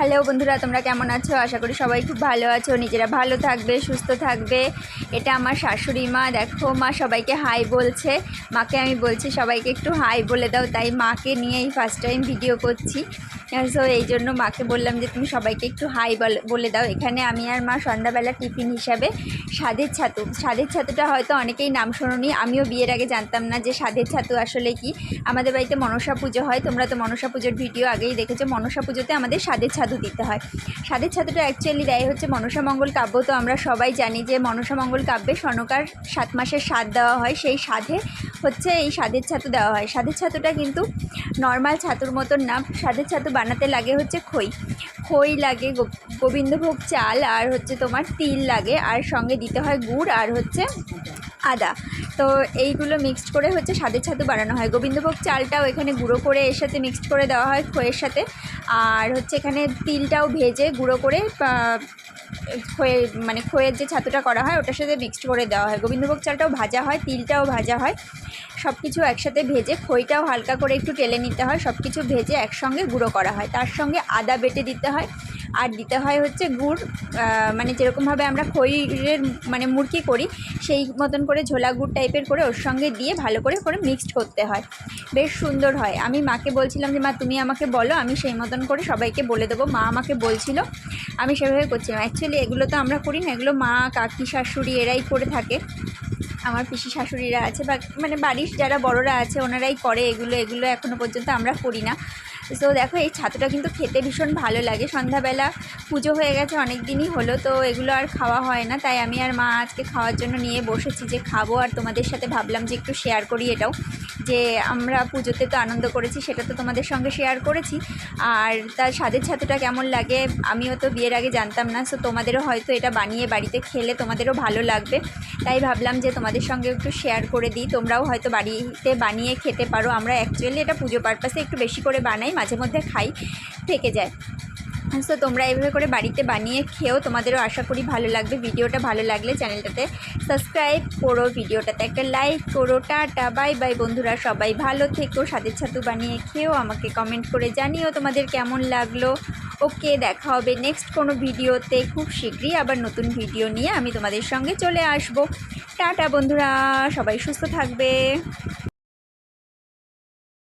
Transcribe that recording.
Hello বন্ধুরা, তোমরা কেমন আছো? আশা করি সবাই খুব ভালো আছো, নিজেরা ভালো থাকবে, সুস্থ থাকবে। এটা আমার শাশুড়ি মা। দেখো, মা সবাইকে হাই বলছে। মাকে আমি বলছি সবাইকে একটু হাই বলে দাও, তাই মাকে নিয়েই ফার্স্ট টাইম ভিডিও করছি। সো এই জন্য মাকে বললাম যে তুমি সবাইকে একটু হাই বলে দাও। এখানে আমি আর মা সন্ধ্যাবেলা টিফিন হিসাবে স্বাদের ছাতু। স্বাদের ছাতুটা হয়তো অনেকেই নাম শোনোনি, আমিও বিয়ের আগে জানতাম না যে স্বাদের ছাতু আসলে কি। আমাদের বাড়িতে মনসা পুজো হয়, তোমরা তো মনসা পুজোর ভিডিও আগেই দেখেছো। মনসা পুজোতে আমাদের স্বাদের ছাতু দিতে হয়। স্বাদের ছাতুটা অ্যাকচুয়ালি দেয় হচ্ছে মনসা মঙ্গল কাব্য। তো আমরা সবাই জানি যে মনসা মঙ্গল কাব্যে সনকার 7 মাসের স্বাদ দেওয়া হয়, সেই স্বাদে হচ্ছে এই স্বাদের ছাতু দেওয়া হয়। স্বাদের ছাতুটা কিন্তু নর্মাল ছাতুর মতন না। স্বাদের ছাতু বানাতে লাগে হচ্ছে খই লাগে, গোবিন্দভোগ চাল, আর হচ্ছে তোমার তিল লাগে, আর সঙ্গে দিতে হয় গুড় আর হচ্ছে আদা। তো এইগুলো মিক্সড করে হচ্ছে স্বাদের ছাতু বানানো হয়। গোবিন্দভোগ চালটাও এখানে গুঁড়ো করে এর সাথে মিক্সড করে দেওয়া হয় খইয়ের সাথে, আর হচ্ছে এখানে তিলটাও ভেজে গুঁড়ো করে খইয়ের যে ছাতুটা করা হয় ওটার সাথে মিক্সড করে দেওয়া হয়। গোবিন্দভোগ চালটাও ভাজা হয়, তিলটাও ভাজা হয়, সব কিছু একসাথে ভেজে খইটাও হালকা করে একটু টেলে নিতে হয়। সব কিছু ভেজে একসঙ্গে গুঁড়ো করা হয়, তার সঙ্গে আদা বেটে দিতে হয়, আর দিতে হয় হচ্ছে গুড়। যেরকমভাবে আমরা খইয়ের মুড়কি করি সেই মতন করে ঝোলা গুড় টাইপের করে ওর সঙ্গে দিয়ে ভালো করে মিক্সড করতে হয়। বেশ সুন্দর হয়। আমি মাকে বলছিলাম যে মা তুমি আমাকে বলো, আমি সেই মতন করে সবাইকে বলে দেবো। মা আমাকে বলছিল, আমি সেভাবে করছিলাম। অ্যাকচুয়ালি এগুলো তো আমরা করি না, এগুলো মা, কাকি, শাশুড়ি এরাই করে থাকে। আমার পিসি শাশুড়িরা আছে বা বাড়ির যারা বড়রা আছে ওনারাই করে এগুলো এখনও পর্যন্ত আমরা করি না। তো দেখো, এই ছাতুটা কিন্তু খেতে ভীষণ ভালো লাগে। সন্ধ্যাবেলা পুজো হয়ে গেছে, অনেক দিনই হলো, তো এগুলো আর খাওয়া হয় না, তাই আমি আর মা আজকে খাওয়ার জন্য নিয়ে বসেছি যে খাবো। আর তোমাদের সাথে ভাবলাম যে একটু শেয়ার করি এটাও, যে আমরা পুজোতে তো আনন্দ করেছি, সেটা তো তোমাদের সঙ্গে শেয়ার করেছি। আর তার স্বাদের ছাতুটা কেমন লাগে আমিও তো বিয়ের আগে জানতাম না। সো তোমাদেরও হয়তো এটা বানিয়ে বাড়িতে খেলে তোমাদেরও ভালো লাগবে, তাই ভাবলাম যে তোমাদের সঙ্গে একটু শেয়ার করে দিই, তোমরাও হয়তো বাড়িতে বানিয়ে খেতে পারো। আমরা অ্যাকচুয়ালি এটা পুজো পারপাসে একটু বেশি করে বানাই, মাঝে মধ্যে খাই, থেকে যায়। সো তোমরা এইভাবে করে বাড়িতে বানিয়ে খেও, তোমাদেরও আশা করি ভালো লাগবে। ভিডিওটা ভালো লাগলে চ্যানেলটাতে সাবস্ক্রাইব করো, ভিডিওটাতে একটা লাইক করো। টাটা, বাই বাই বন্ধুরা, সবাই ভালো থেকো। স্বাদের ছাতু বানিয়ে খেও, আমাকে কমেন্ট করে জানিও তোমাদের কেমন লাগলো। ওকে, দেখা হবে নেক্সট কোনো ভিডিওতে। খুব শীঘ্রই আবার নতুন ভিডিও নিয়ে আমি তোমাদের সঙ্গে চলে আসবো। টাটা বন্ধুরা, সবাই সুস্থ থাকবে।